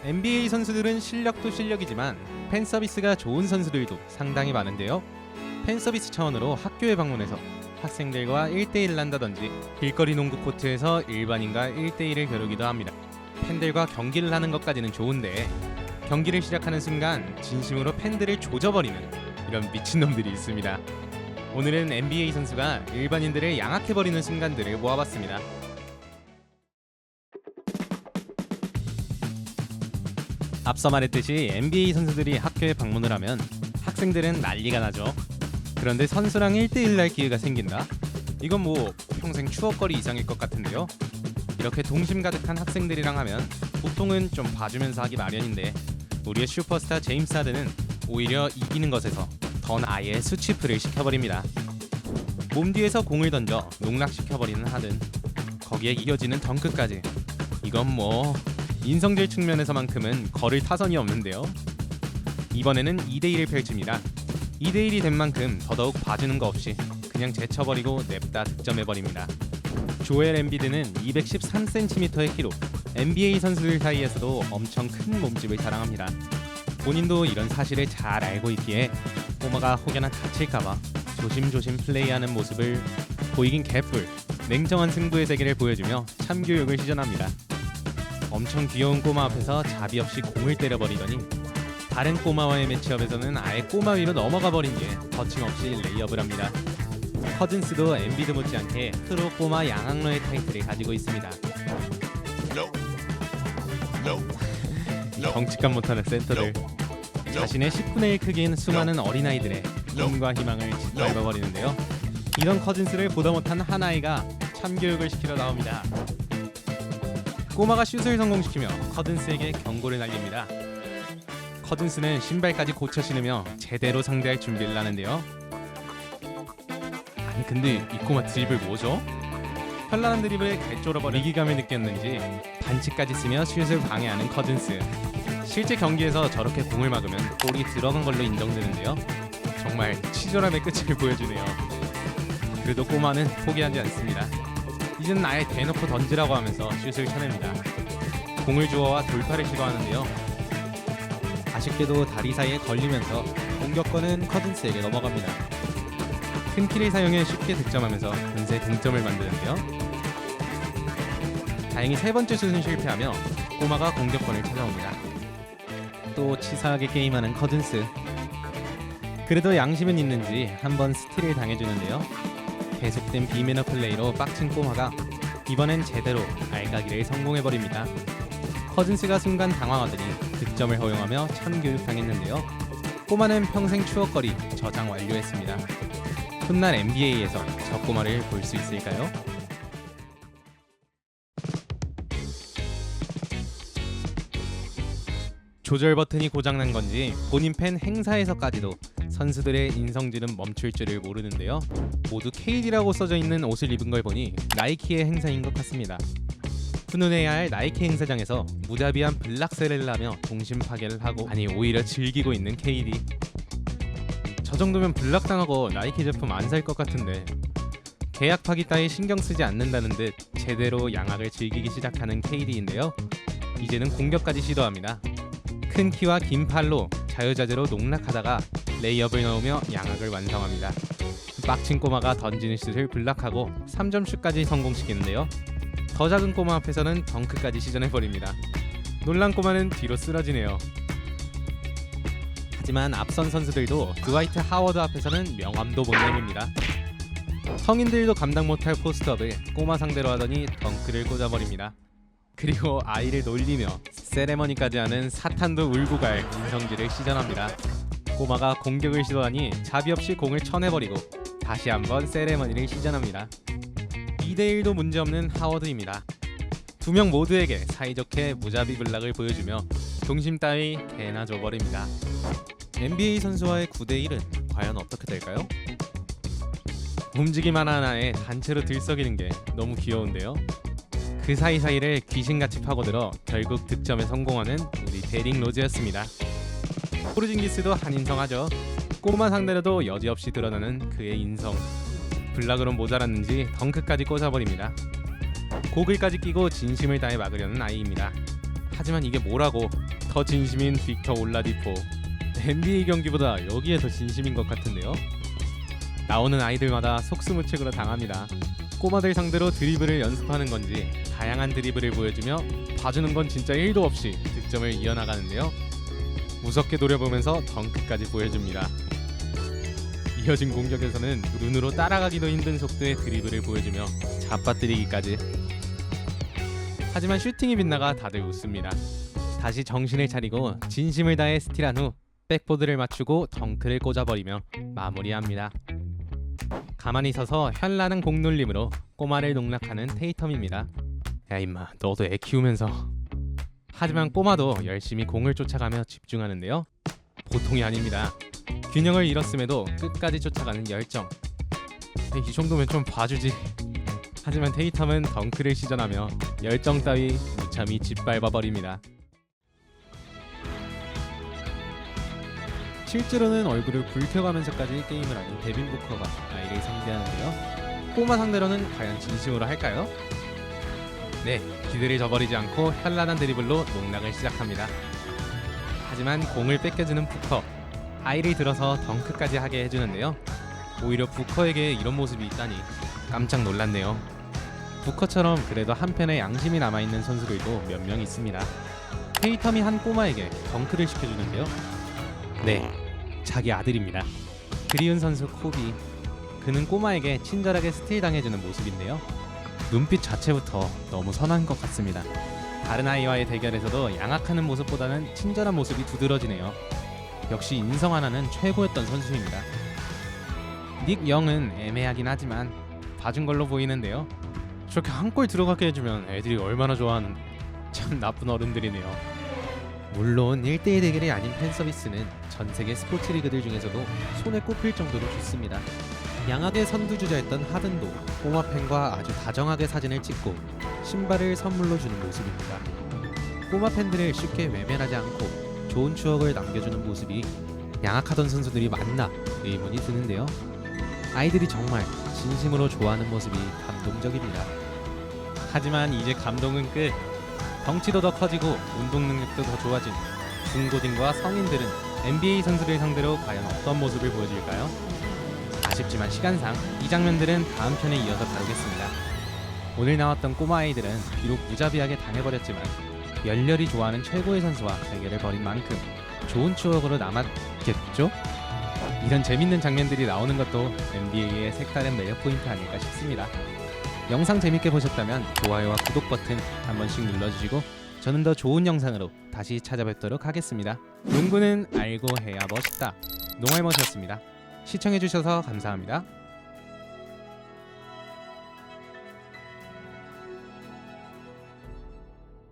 NBA 선수들은 실력도 실력이지만 팬 서비스가 좋은 선수들도 상당히 많은데요. 팬 서비스 차원으로 학교에 방문해서 학생들과 1대1을 한다든지 길거리 농구 코트에서 일반인과 1대1을 겨루기도 합니다. 팬들과 경기를 하는 것까지는 좋은데 경기를 시작하는 순간 진심으로 팬들을 조져버리는 이런 미친놈들이 있습니다. 오늘은 NBA 선수가 일반인들을 양악해버리는 순간들을 모아봤습니다. 앞서 말했듯이 NBA 선수들이 학교에 방문을 하면 학생들은 난리가 나죠. 그런데 선수랑 1대1 할 기회가 생긴다? 이건 뭐 평생 추억거리 이상일 것 같은데요. 이렇게 동심 가득한 학생들이랑 하면 보통은 좀 봐주면서 하기 마련인데 우리의 슈퍼스타 제임스 하든은 오히려 이기는 것에서 더 아예 수치풀을 시켜버립니다. 몸 뒤에서 공을 던져 농락시켜버리는 하든, 거기에 이어지는 덩크까지. 이건 뭐 인성질 측면에서만큼은 거를 타선이 없는데요. 이번에는 2대1을 펼칩니다. 2대1이 된 만큼 더더욱 봐주는 거 없이 그냥 제쳐버리고 냅다 득점해버립니다. 조엘 엠비드는 213cm의 키로 NBA 선수들 사이에서도 엄청 큰 몸집을 자랑합니다. 본인도 이런 사실을 잘 알고 있기에 꼬마가 혹여나 다칠까봐 조심조심 플레이하는 모습을 보이긴 개뿔 냉정한 승부의 세계를 보여주며 참교육을 시전합니다. 엄청 귀여운 꼬마 앞에서 자비 없이 공을 때려버리더니 다른 꼬마와의 매치업에서는 아예 꼬마 위로 넘어가 버린 뒤에 거침없이 레이업을 합니다. 커즌스도 엠비드 못지않게 프로 꼬마 양악러의 타이틀을 가지고 있습니다. 덩치감 못하는 센터들, 자신의 10분의 1 크기인 수많은 어린아이들의 꿈과 희망을 짓밟아버리는데요. 이런 커즌스를 보다 못한 한 아이가 참교육을 시키러 나옵니다. 꼬마가 슛을 성공시키며 커즌스에게 경고를 날립니다. 커즌스는 신발까지 고쳐 신으며 제대로 상대할 준비를 하는데요. 아니 근데 이 꼬마 드리블 뭐죠? 현란한 드리블에 개쫄아버린 위기감을 느꼈는지 반칙까지 쓰며 슛을 방해하는 커즌스. 실제 경기에서 저렇게 공을 막으면 골이 들어간 걸로 인정되는데요. 정말 치졸함의 끝을 보여주네요. 그래도 꼬마는 포기하지 않습니다. 이제는 아예 대놓고 던지라고 하면서 슛을 쳐냅니다. 공을 주워와 돌파를 시도하는데요. 아쉽게도 다리 사이에 걸리면서 공격권은 커즌스에게 넘어갑니다. 큰 키를 사용해 쉽게 득점하면서 금세 동점을 만드는데요. 다행히 세 번째 슛은 실패하며 꼬마가 공격권을 찾아옵니다. 또 치사하게 게임하는 커즌스. 그래도 양심은 있는지 한번 스틸을 당해주는데요. 계속된 비매너 플레이로 빡친 꼬마가 이번엔 제대로 알까기를 성공해버립니다. 커즌스가 순간 당황하더니 득점을 허용하며 참교육당했는데요. 꼬마는 평생 추억거리 저장 완료했습니다. 훗날 NBA에서 저 꼬마를 볼 수 있을까요? 조절 버튼이 고장난 건지 본인 팬 행사에서까지도 선수들의 인성질은 멈출 줄을 모르는데요. 모두 KD라고 써져 있는 옷을 입은 걸 보니 나이키의 행사인 것 같습니다. 훈훈해야 할 나이키 행사장에서 무자비한 블락셀을 하며 동심 파괴를 하고, 아니 오히려 즐기고 있는 KD. 저 정도면 블락당하고 나이키 제품 안 살 것 같은데 계약 파기 따위 신경 쓰지 않는다는 듯 제대로 양악을 즐기기 시작하는 KD인데요. 이제는 공격까지 시도합니다. 큰 키와 긴 팔로 자유자재로 농락하다가 레이업을 넣으며 양악을 완성합니다. 빡친 꼬마가 던지는 슛을 블락하고 3점 슛까지 성공시키는데요. 더 작은 꼬마 앞에서는 덩크까지 시전해버립니다. 놀란 꼬마는 뒤로 쓰러지네요. 하지만 앞선 선수들도 드와이트 하워드 앞에서는 명함도 못 내밉니다. 성인들도 감당 못할 포스트업을 꼬마 상대로 하더니 덩크를 꽂아버립니다. 그리고 아이를 놀리며 세레머니까지 하는 사탄도 울고 갈 인성질을 시전합니다. 꼬마가 공격을 시도하니 자비 없이 공을 쳐내버리고 다시 한번 세레머니를 시전합니다. 2대1도 문제없는 하워드입니다. 두 명 모두에게 사이좋게 무자비 블락을 보여주며 동심 따위 개나 줘버립니다. NBA 선수와의 9대1은 과연 어떻게 될까요? 움직임 하나하나에 단체로 들썩이는 게 너무 귀여운데요. 그 사이사이를 귀신같이 파고들어 결국 득점에 성공하는 우리 데릭 로즈였습니다. 포르징기스도 한인성하죠. 꼬마 상대로도 여지없이 드러나는 그의 인성. 블락으론 모자랐는지 덩크까지 꽂아버립니다. 고글까지 끼고 진심을 다해 막으려는 아이입니다. 하지만 이게 뭐라고, 더 진심인 빅터 올라디포. NBA 경기보다 여기에 더 진심인 것 같은데요. 나오는 아이들마다 속수무책으로 당합니다. 꼬마들 상대로 드리블을 연습하는 건지 다양한 드리블을 보여주며 봐주는 건 진짜 1도 없이 득점을 이어나가는데요. 무섭게 노려보면서 덩크까지 보여줍니다. 이어진 공격에서는 눈으로 따라가기도 힘든 속도의 드리블을 보여주며 잡아뜨리기까지. 하지만 슈팅이 빗나가 다들 웃습니다. 다시 정신을 차리고 진심을 다해 스틸한 후 백보드를 맞추고 덩크를 꽂아버리며 마무리합니다. 가만히 서서 현란한 공놀림으로 꼬마를 농락하는 테이텀입니다. 야 임마, 너도 애 키우면서. 하지만 꼬마도 열심히 공을 쫓아가며 집중하는데요. 보통이 아닙니다. 균형을 잃었음에도 끝까지 쫓아가는 열정. 이 정도면 좀 봐주지. 하지만 테이텀은 덩크를 시전하며 열정 따위 무참히 짓밟아버립니다. 실제로는 얼굴을 붉혀가면서까지 게임을 하는 데빈 부커가 아이를 상대하는데요. 꼬마 상대로는 과연 진심으로 할까요? 네, 기대를 저버리지 않고 현란한 드리블로 농락을 시작합니다. 하지만 공을 뺏겨주는 부커, 아이를 들어서 덩크까지 하게 해주는데요. 오히려 부커에게 이런 모습이 있다니 깜짝 놀랐네요. 부커처럼 그래도 한편에 양심이 남아있는 선수들도 몇 명 있습니다. 테이텀이 한 꼬마에게 덩크를 시켜주는데요. 네, 자기 아들입니다. 그리운 선수 코비. 그는 꼬마에게 친절하게 스틸 당해주는 모습인데요. 눈빛 자체부터 너무 선한 것 같습니다. 다른 아이와의 대결에서도 양악하는 모습보다는 친절한 모습이 두드러지네요. 역시 인성 하나는 최고였던 선수입니다. 닉 영은 애매하긴 하지만 봐준 걸로 보이는데요. 저렇게 한 골 들어가게 해주면 애들이 얼마나 좋아하는데. 참 나쁜 어른들이네요. 물론 1대1 대결이 아닌 팬서비스는 전세계 스포츠 리그들 중에서도 손에 꼽힐 정도로 좋습니다. 양악의 선두주자였던 하든도 꼬마 팬과 아주 다정하게 사진을 찍고 신발을 선물로 주는 모습입니다. 꼬마 팬들을 쉽게 외면하지 않고 좋은 추억을 남겨주는 모습이 양악하던 선수들이 맞나 의문이 드는데요. 아이들이 정말 진심으로 좋아하는 모습이 감동적입니다. 하지만 이제 감동은 끝. 덩치도 더 커지고 운동 능력도 더 좋아진 중고딩과 성인들은 NBA 선수들 상대로 과연 어떤 모습을 보여줄까요? 아쉽지만 시간상 이 장면들은 다음 편에 이어서 다루겠습니다. 오늘 나왔던 꼬마 아이들은 비록 무자비하게 당해버렸지만 열렬히 좋아하는 최고의 선수와 대결을 벌인 만큼 좋은 추억으로 남았겠죠? 이런 재밌는 장면들이 나오는 것도 NBA의 색다른 매력 포인트 아닐까 싶습니다. 영상 재밌게 보셨다면 좋아요와 구독 버튼 한 번씩 눌러주시고 저는 더 좋은 영상으로 다시 찾아뵙도록 하겠습니다. 농구는 알고 해야 멋있다. 농알못이었습니다. 시청해주셔서 감사합니다.